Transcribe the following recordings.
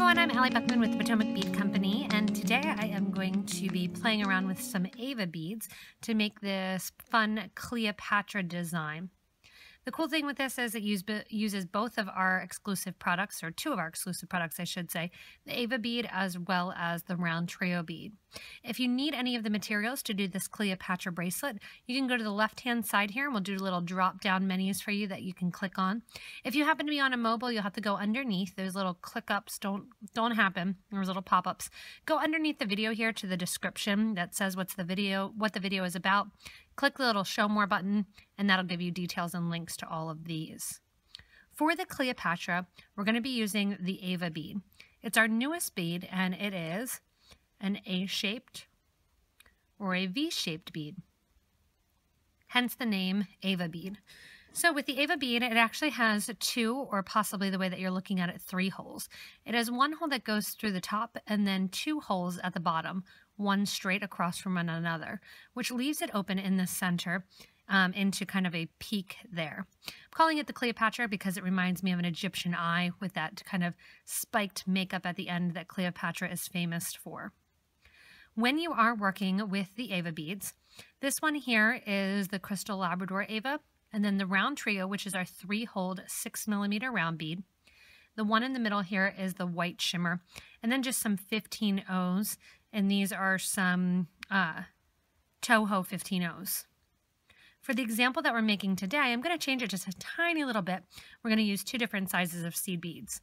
everyone, I'm Allie Buchman with the Potomac Bead Company, and today I am going to be playing around with some Ava beads to make this fun Cleopatra design. The cool thing with this is it uses both of our exclusive products, or two of our exclusive products I should say, the Ava bead as well as the round trio bead. If you need any of the materials to do this Cleopatra bracelet, you can go to the left hand side here and we'll do little drop down menus for you that you can click on. If you happen to be on a mobile, you'll have to go underneath. Those little click ups don't happen. There's little pop-ups. Go underneath the video here to the description that says what the video is about. Click the little show more button and that'll give you details and links to all of these. For the Cleopatra, we're going to be using the Ava bead. It's our newest bead and it is an A-shaped or a V-shaped bead, hence the name Ava bead. So with the Ava bead, it actually has two, or possibly the way that you're looking at it, three holes. It has one hole that goes through the top and then two holes at the bottom, one straight across from one another, which leaves it open in the center into kind of a peak there. I'm calling it the Cleopatra because it reminds me of an Egyptian eye with that kind of spiked makeup at the end that Cleopatra is famous for. When you are working with the Ava beads, this one here is the Crystal Labrador Ava, and then the round trio, which is our 3-holed 6mm round bead. The one in the middle here is the white shimmer, and then just some 15-Os, and these are some Toho 15-Os. For the example that we're making today, I'm going to change it just a tiny little bit. We're going to use two different sizes of seed beads.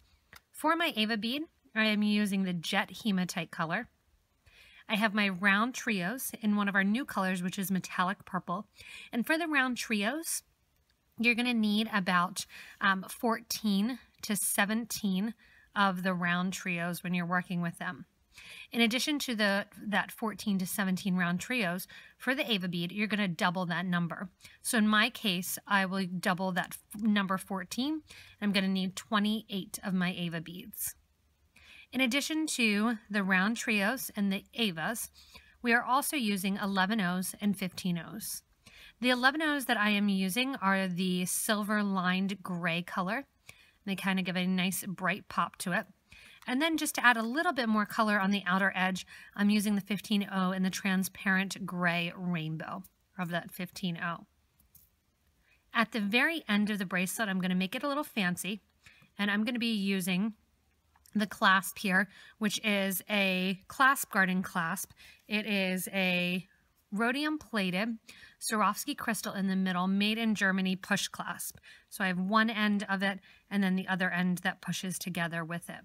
For my Ava bead, I am using the Jet Hematite color. I have my round trios in one of our new colors, which is metallic purple. And for the round trios, you're going to need about 14 to 17 of the round trios when you're working with them. In addition to that 14 to 17 round trios, for the Ava bead, you're going to double that number. So in my case, I will double that number 14, and I'm going to need 28 of my Ava beads. In addition to the round trios and the Avas, we are also using 11-Os and 15-Os. The 11-Os that I am using are the silver lined gray color. They kind of give a nice bright pop to it. And then just to add a little bit more color on the outer edge, I'm using the 15-O in the transparent gray rainbow of that 15-O. At the very end of the bracelet, I'm going to make it a little fancy, and I'm going to be using the clasp here, which is a clasp garden clasp. It is a rhodium plated Swarovski crystal in the middle, made in Germany push clasp. So I have one end of it and then the other end that pushes together with it.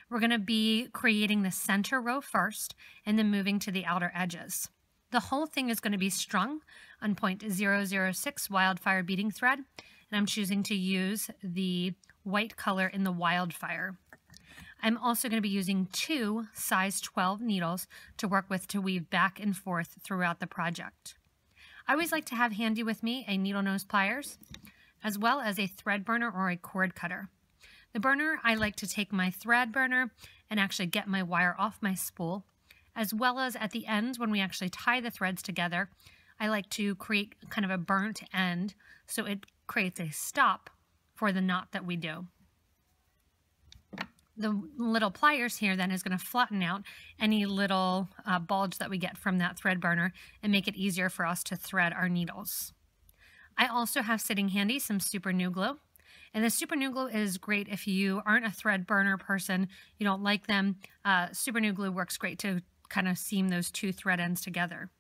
We're going to be creating the center row first and then moving to the outer edges. The whole thing is going to be strung on .006 wildfire beading thread, and I'm choosing to use the white color in the wildfire. I'm also going to be using two size 12 needles to work with to weave back and forth throughout the project. I always like to have handy with me a needle nose pliers, as well as a thread burner or a cord cutter. The burner, I like to take my thread burner and actually get my wire off my spool, as well as at the ends when we actually tie the threads together, I like to create kind of a burnt end so it creates a stop for the knot that we do. The little pliers here then is going to flatten out any little bulge that we get from that thread burner and make it easier for us to thread our needles. I also have sitting handy some super glue glue. And the super glue glue is great if you aren't a thread burner person, you don't like them. Super glue glue works great to kind of seam those two thread ends together.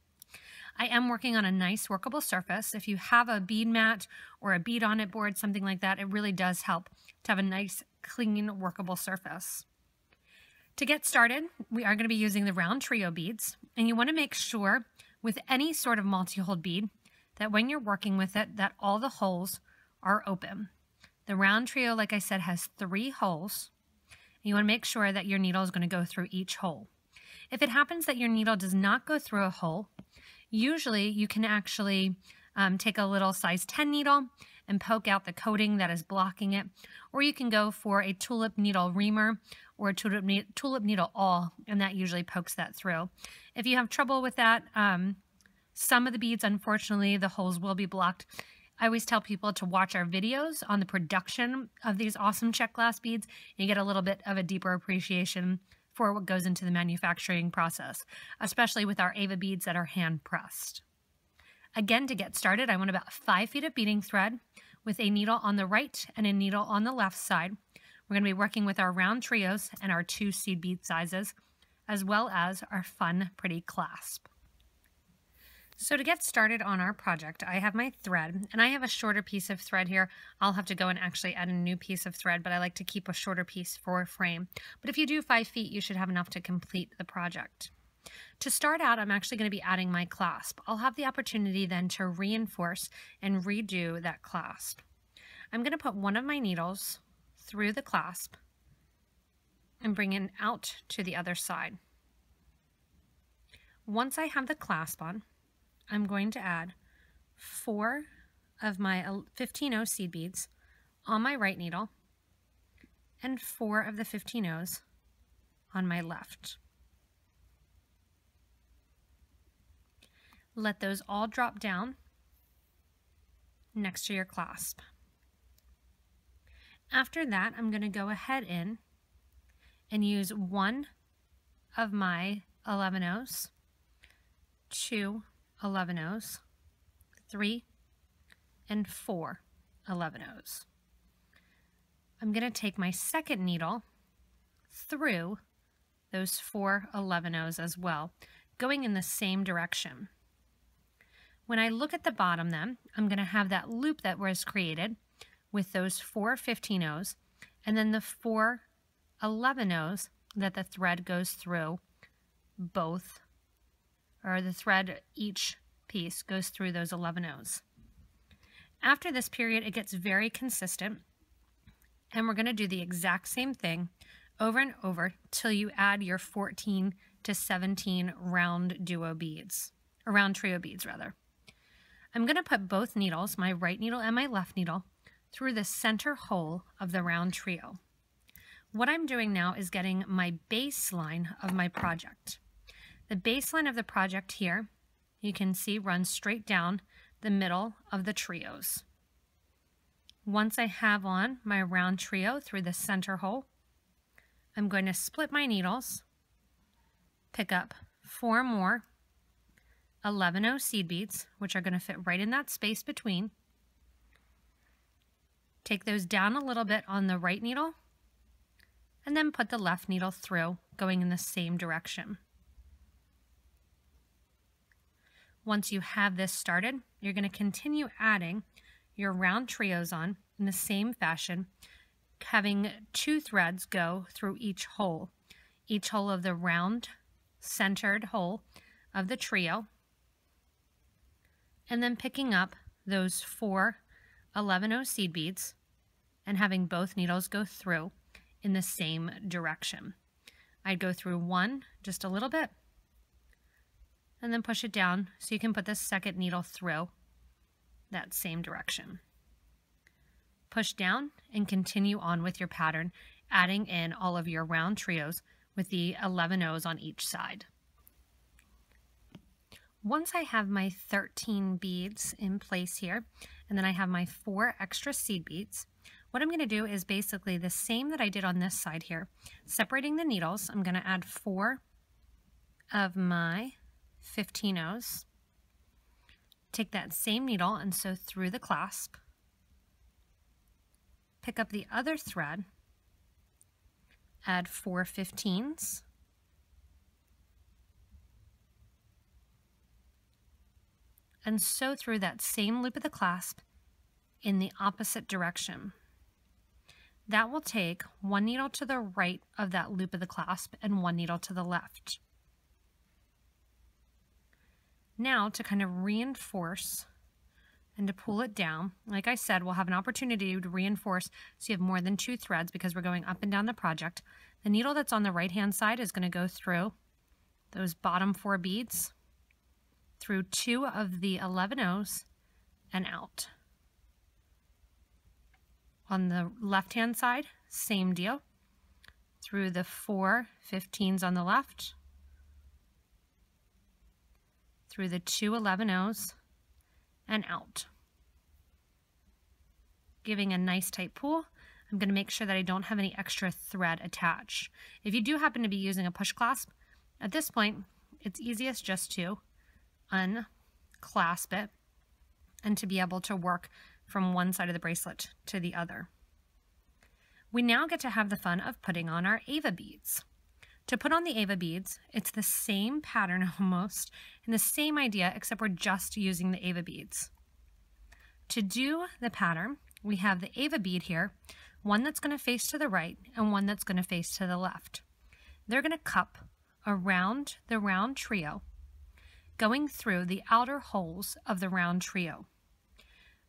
I am working on a nice workable surface. If you have a bead mat or a bead on it board, something like that, it really does help to have a nice, clean, workable surface. To get started, we are going to be using the round trio beads, and you want to make sure with any sort of multi-hold bead that when you're working with it, that all the holes are open. The round trio, like I said, has 3 holes. You want to make sure that your needle is going to go through each hole. If it happens that your needle does not go through a hole, usually you can actually take a little size 10 needle and poke out the coating that is blocking it, or you can go for a tulip needle reamer or a tulip needle awl, and that usually pokes that through. If you have trouble with that, some of the beads, unfortunately, the holes will be blocked. I always tell people to watch our videos on the production of these awesome check glass beads, and you get a little bit of a deeper appreciation for what goes into the manufacturing process, especially with our Ava beads that are hand pressed. Again, to get started, I want about 5 feet of beading thread with a needle on the right and a needle on the left side. We're going to be working with our round trios and our 2 seed bead sizes, as well as our fun, pretty clasp. So to get started on our project, I have my thread, and I have a shorter piece of thread here. I'll have to go and actually add a new piece of thread, but I like to keep a shorter piece for a frame. But if you do 5 feet, you should have enough to complete the project. To start out, I'm actually going to be adding my clasp. I'll have the opportunity then to reinforce and redo that clasp. I'm going to put one of my needles through the clasp and bring it out to the other side. Once I have the clasp on, I'm going to add 4 of my 15-0 seed beads on my right needle and 4 of the 15-0s on my left. Let those all drop down next to your clasp. After that, I'm going to go ahead in and use 1 of my 11-0s, 2 11-0s, 3, and 4 11-0s. I'm going to take my second needle through those 4 11-0s as well, going in the same direction. When I look at the bottom then, I'm going to have that loop that was created with those 4 15-0s and then the 4 11-0s that the thread goes through both, or the thread, each piece goes through those 11-0s. After this period, it gets very consistent, and we're going to do the exact same thing over and over till you add your 14 to 17 round duo beads, or round trio beads rather. I'm going to put both needles, my right needle and my left needle, through the center hole of the round trio. What I'm doing now is getting my baseline of my project. The baseline of the project here, you can see, runs straight down the middle of the trios. Once I have on my round trio through the center hole, I'm going to split my needles, pick up 4 more 11-0 seed beads, which are going to fit right in that space between. Take those down a little bit on the right needle, and then put the left needle through, going in the same direction. Once you have this started, you're going to continue adding your round trios on in the same fashion, having 2 threads go through each hole of the round centered hole of the trio, and then picking up those 4 11-0 seed beads and having both needles go through in the same direction. I'd go through one just a little bit and then push it down so you can put the second needle through that same direction. Push down and continue on with your pattern, adding in all of your round trios with the 11-0s on each side. Once I have my 13 beads in place here, and then I have my 4 extra seed beads, what I'm going to do is basically the same that I did on this side here. Separating the needles, I'm going to add 4 of my 15-0s. Take that same needle and sew through the clasp. Pick up the other thread, add 4 15s. And sew through that same loop of the clasp in the opposite direction. That will take 1 needle to the right of that loop of the clasp and 1 needle to the left. Now to kind of reinforce and to pull it down, like I said, we'll have an opportunity to reinforce so you have more than 2 threads because we're going up and down the project. The needle that's on the right hand side is going to go through those bottom 4 beads, through 2 of the 11-0s and out. On the left hand side, same deal, through the 4 15s on the left, through the 2 11-0s and out. giving a nice tight pull. I'm going to make sure that I don't have any extra thread attached. If you do happen to be using a push clasp, at this point, it's easiest just to unclasp it and to be able to work from one side of the bracelet to the other. We now get to have the fun of putting on our Ava beads. To put on the Ava beads, it's the same pattern almost, and the same idea, except we're just using the Ava beads. To do the pattern, we have the Ava bead here, one that's going to face to the right and one that's going to face to the left. They're going to cup around the round trio, going through the outer holes of the round trio.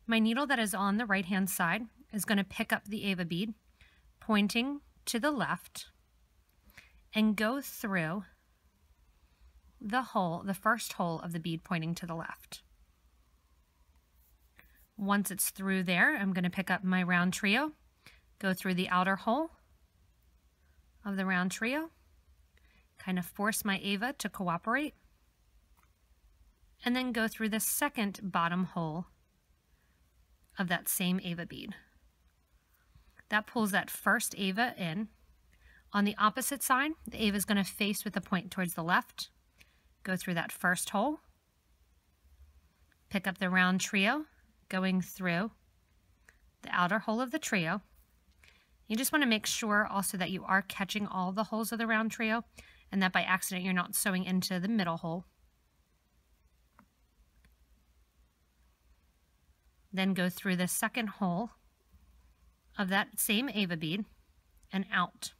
My needle that is on the right-hand side is going to pick up the Ava bead, pointing to the left, and go through the hole, the first hole of the bead pointing to the left. Once it's through there, I'm going to pick up my round trio, go through the outer hole of the round trio, kind of force my Ava to cooperate, and then go through the second bottom hole of that same Ava bead. That pulls that first Ava in. On the opposite side, the Ava is going to face with the point towards the left. Go through that first hole. Pick up the round trio, going through the outer hole of the trio. You just want to make sure also that you are catching all the holes of the round trio and that by accident you're not sewing into the middle hole. Then go through the second hole of that same Ava bead and out.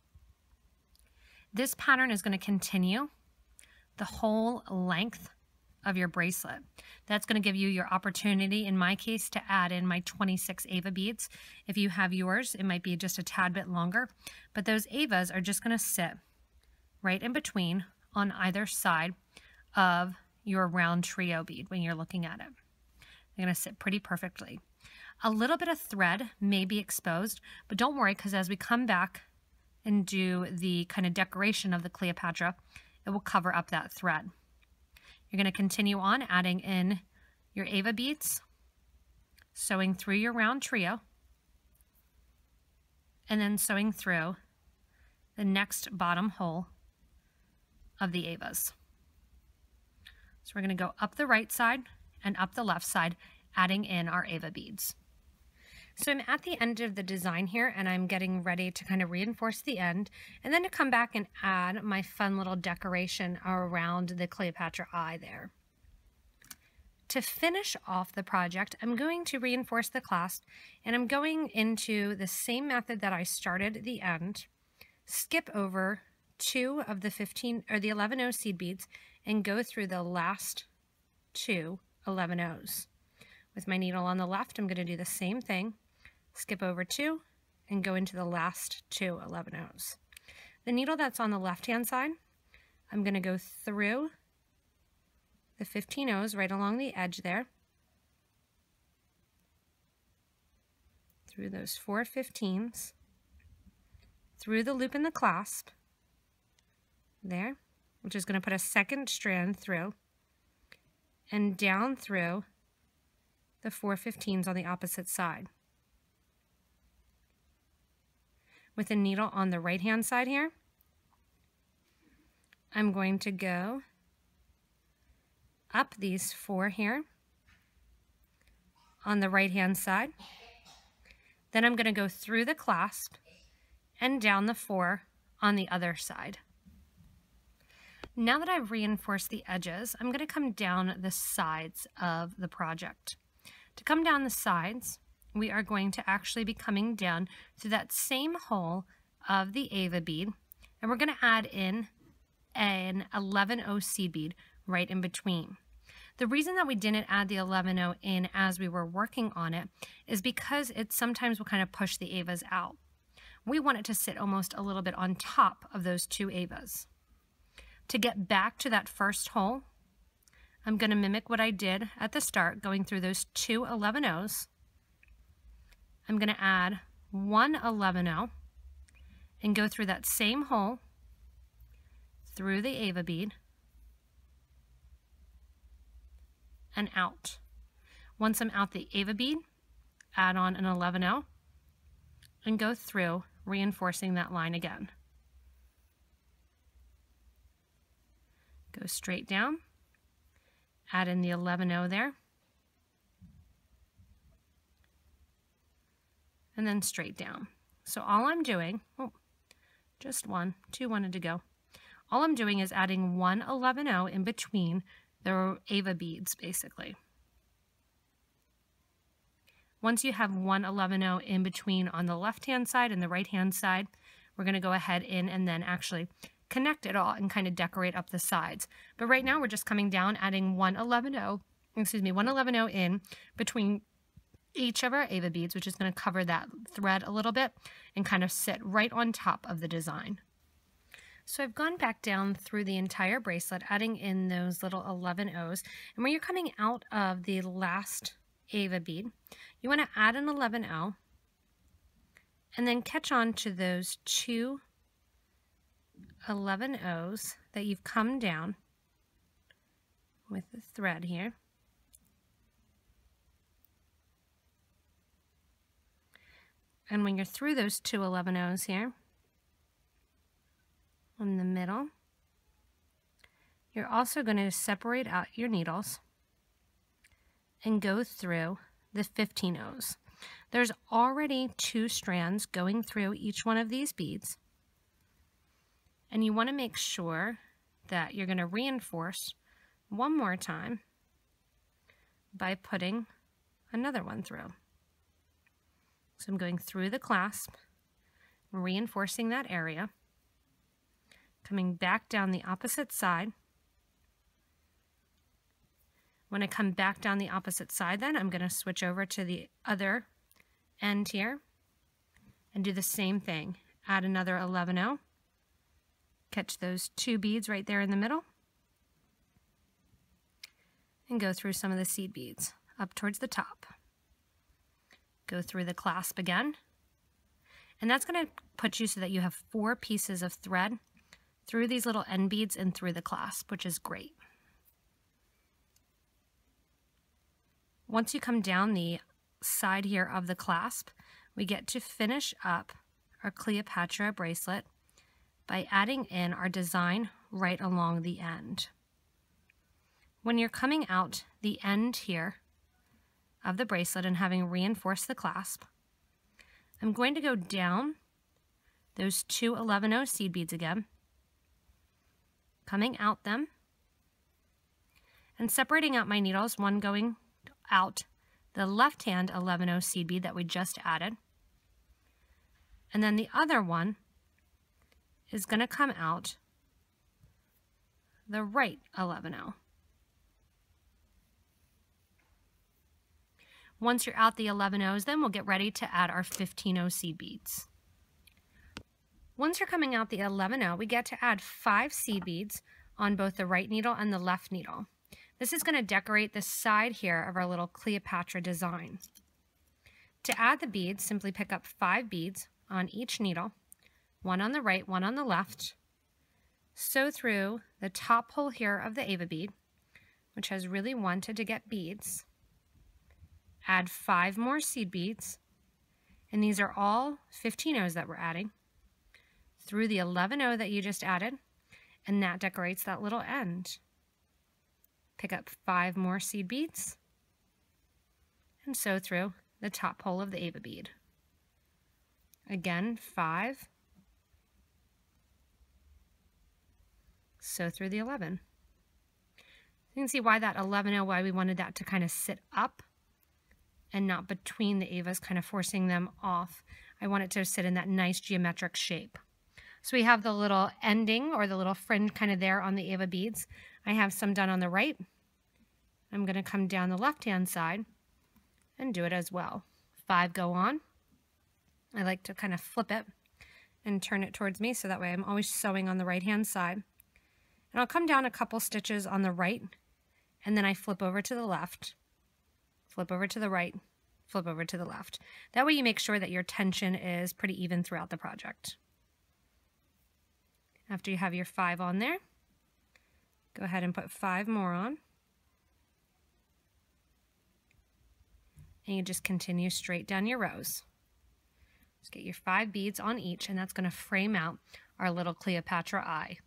This pattern is going to continue the whole length of your bracelet. That's going to give you your opportunity, in my case, to add in my 26 Ava beads. If you have yours, it might be just a tad bit longer, but those Avas are just going to sit right in between on either side of your round trio bead when you're looking at it. They're going to sit pretty perfectly. A little bit of thread may be exposed, but don't worry, because as we come back and do the kind of decoration of the Cleopatra, it will cover up that thread. You're going to continue on adding in your Ava beads, sewing through your round trio, and then sewing through the next bottom hole of the Avas. So we're going to go up the right side and up the left side, adding in our Ava beads. So I'm at the end of the design here, and I'm getting ready to kind of reinforce the end, and then to come back and add my fun little decoration around the Cleopatra eye there. To finish off the project, I'm going to reinforce the clasp, and I'm going into the same method that I started the end, skip over 2 of the 11O seed beads, and go through the last 2 11Os. With my needle on the left, I'm going to do the same thing. Skip over 2 and go into the last 2 11Os. The needle that's on the left-hand side, I'm going to go through the 15 O's right along the edge there, through those 4 15s, through the loop in the clasp there, which is going to put a second strand through, and down through the 4 15s on the opposite side. With the needle on the right-hand side here, I'm going to go up these 4 here on the right-hand side. Then I'm going to go through the clasp and down the 4 on the other side. Now that I've reinforced the edges, I'm going to come down the sides of the project. To come down the sides, we are going to actually be coming down through that same hole of the Ava bead, and we're going to add in an 11O seed bead right in between. The reason that we didn't add the 11O in as we were working on it is because it sometimes will kind of push the Avas out. We want it to sit almost a little bit on top of those 2 Avas. To get back to that first hole, I'm going to mimic what I did at the start, going through those 2 11Os. I'm going to add 1 11O and go through that same hole, through the Ava bead, and out. Once I'm out the Ava bead, add on an 11-0 and go through reinforcing that line again. Go straight down, add in the 11-0 there, and then straight down. So all I'm doing, just one, two wanted to go. All I'm doing is adding one 11-0 in between the Ava beads, basically. Once you have one 11-0 in between on the left-hand side and the right-hand side, we're going to go ahead and then actually connect it all and kind of decorate up the sides. But right now we're just coming down, adding one 11-0 in between each of our Ava beads, which is going to cover that thread a little bit and kind of sit right on top of the design. So I've gone back down through the entire bracelet, adding in those little 11-0s. And when you're coming out of the last Ava bead, you want to add an 11-0 and then catch on to those two 11-0s that you've come down with the thread here. And when you're through those two 11-0s here, in the middle, you're also going to separate out your needles and go through the 15-0s. There's already two strands going through each one of these beads, and you want to make sure that you're going to reinforce one more time by putting another one through. So I'm going through the clasp, reinforcing that area, coming back down the opposite side. When I come back down the opposite side, then I'm going to switch over to the other end here and do the same thing. Add another 11-0, catch those two beads right there in the middle, and go through some of the seed beads up towards the top. Go through the clasp again, and that's going to put you so that you have 4 pieces of thread through these little end beads and through the clasp, which is great. Once you come down the side here of the clasp, we get to finish up our Cleopatra bracelet by adding in our design right along the end. When you're coming out the end here of the bracelet and having reinforced the clasp, I'm going to go down those two 11-0 seed beads again, coming out them, and separating out my needles, one going out the left-hand 11-0 seed bead that we just added, and then the other one is going to come out the right 11-0. Once you're out the 11-0s, then we'll get ready to add our 15-0 seed beads. Once you're coming out the 11-0, we get to add 5 seed beads on both the right needle and the left needle. This is going to decorate the side here of our little Cleopatra design. To add the beads, simply pick up 5 beads on each needle, one on the right, one on the left. Sew through the top hole here of the Ava bead, which has really wanted to get beads. Add 5 more seed beads, and these are all 15-0s that we're adding through the 11-0 that you just added, and that decorates that little end. Pick up 5 more seed beads and sew through the top hole of the Ava bead. Again, 5, sew through the 11. You can see why that 11-0, why we wanted that to kind of sit up and not between the Avas, kind of forcing them off. I want it to sit in that nice geometric shape. So we have the little ending or the little fringe kind of there on the Ava beads. I have some done on the right. I'm going to come down the left-hand side and do it as well. 5 go on. I like to kind of flip it and turn it towards me so that way I'm always sewing on the right-hand side. And I'll come down a couple stitches on the right, and then I flip over to the left, flip over to the right, flip over to the left. That way you make sure that your tension is pretty even throughout the project. After you have your 5 on there, go ahead and put 5 more on. and you just continue straight down your rows. Just get your 5 beads on each, and that's going to frame out our little Cleopatra eye.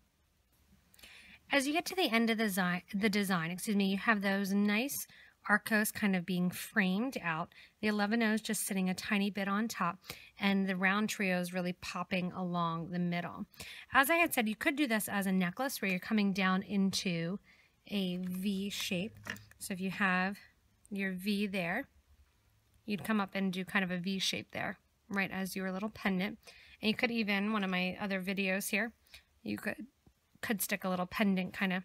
As you get to the end of the design, you have those nice arcos kind of being framed out, the 11 O's just sitting a tiny bit on top, and the round trios really popping along the middle. As I had said, you could do this as a necklace where you're coming down into a V shape. So if you have your V there, you'd come up and do kind of a V shape there, right as your little pendant. And you could even, one of my other videos here, you could stick a little pendant kind of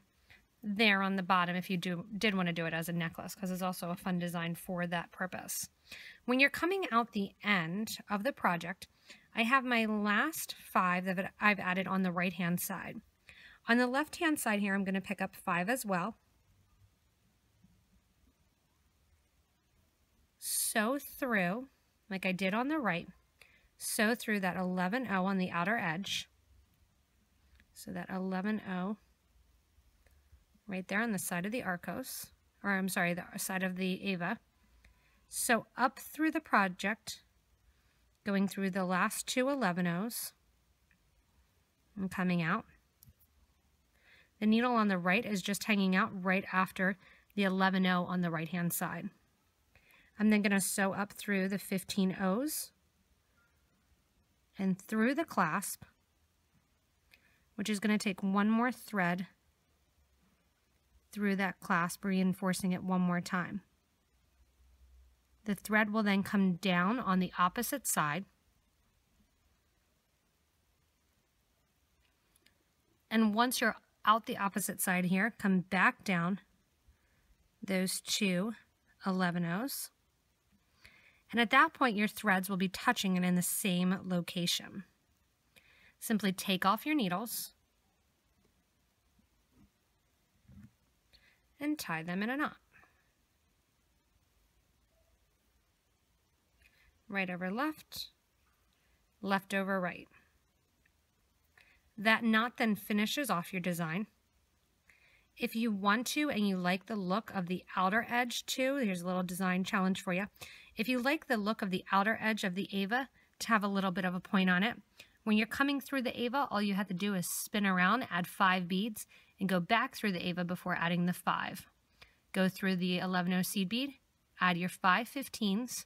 there on the bottom if you did want to do it as a necklace, because it's also a fun design for that purpose. When you're coming out the end of the project, I have my last 5 that I've added on the right hand side. On the left hand side here, I'm going to pick up 5 as well. Sew through, like I did on the right, sew through that 11 O on the outer edge. So that 11 O right there on the side of the arcos, or I'm sorry, the side of the Ava. Sew up through the project, going through the last 2 11 O's and coming out. The needle on the right is just hanging out right after the 11 O on the right hand side. I'm then going to sew up through the 15 O's and through the clasp, which is going to take one more thread through that clasp, reinforcing it one more time. The thread will then come down on the opposite side, and once you're out the opposite side here, come back down those 2 11 O's, and at that point your threads will be touching and in the same location. Simply take off your needles and tie them in a knot. Right over left, left over right. That knot then finishes off your design. If you want to and you like the look of the outer edge too, here's a little design challenge for you. If you like the look of the outer edge of the Ava to have a little bit of a point on it, when you're coming through the Ava, all you have to do is spin around, add 5 beads, and go back through the Ava before adding the 5. Go through the 11 O seed bead, add your 5 15s,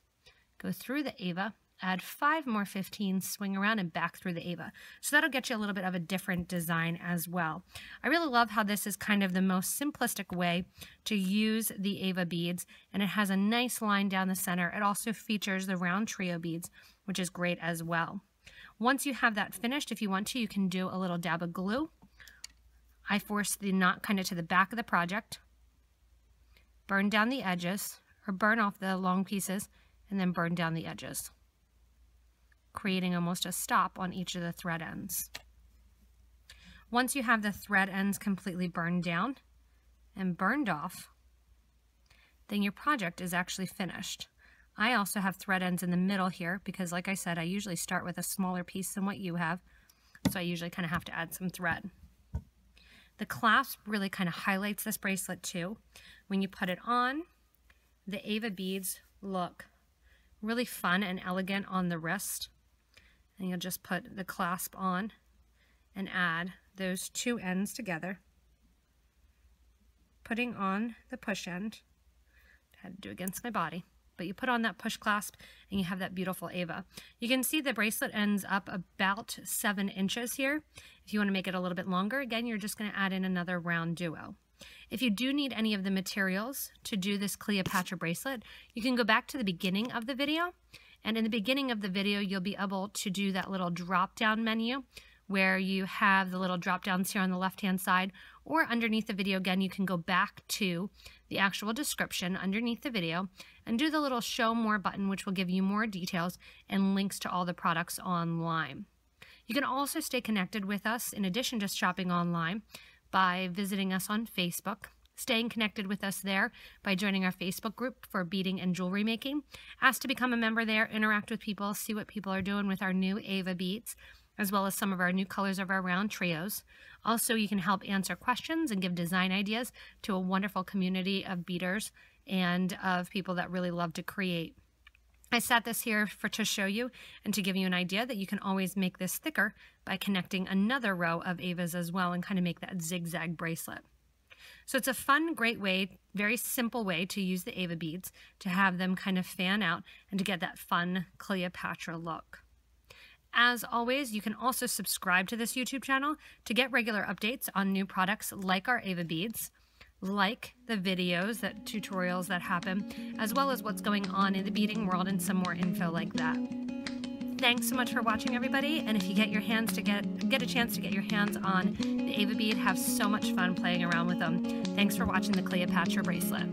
go through the Ava, add 5 more 15s, swing around and back through the Ava. So that'll get you a little bit of a different design as well. I really love how this is kind of the most simplistic way to use the Ava beads, and it has a nice line down the center. It also features the round trio beads, which is great as well. Once you have that finished, if you want to, you can do a little dab of glue. I force the knot kind of to the back of the project, burn down the edges, or burn off the long pieces, and then burn down the edges, creating almost a stop on each of the thread ends. Once you have the thread ends completely burned down and burned off, then your project is actually finished. I also have thread ends in the middle here because, like I said, I usually start with a smaller piece than what you have, so I usually kind of have to add some thread. The clasp really kind of highlights this bracelet too. When you put it on, the Ava beads look really fun and elegant on the wrist. And you'll just put the clasp on and add those 2 ends together, putting on the push end. I had to do against my body, but you put on that push clasp and you have that beautiful Ava. You can see the bracelet ends up about 7 inches here. If you want to make it a little bit longer, again, you're just going to add in another round duo. If you do need any of the materials to do this Cleopatra bracelet, you can go back to the beginning of the video. And in the beginning of the video, you'll be able to do that little drop-down menu where you have the little drop-downs here on the left-hand side, or underneath the video, again, you can go back to the actual description underneath the video and do the little show more button, which will give you more details and links to all the products online. You can also stay connected with us in addition to shopping online by visiting us on Facebook, staying connected with us there by joining our Facebook group for beading and jewelry making. Ask to become a member there, interact with people, see what people are doing with our new Ava beads, as well as some of our new colors of our round trios. Also, you can help answer questions and give design ideas to a wonderful community of beaders and of people that really love to create. I set this here to show you and to give you an idea that you can always make this thicker by connecting another row of Ava's as well and kind of make that zigzag bracelet. So it's a fun, great way, very simple way to use the Ava beads to have them kind of fan out and to get that fun Cleopatra look. As always, you can also subscribe to this YouTube channel to get regular updates on new products like our Ava beads, like the videos, tutorials that happen, as well as what's going on in the beading world and some more info like that. Thanks so much for watching, everybody, and if you get a chance to get your hands on the Ava bead, have so much fun playing around with them. Thanks for watching the Cleopatra bracelet.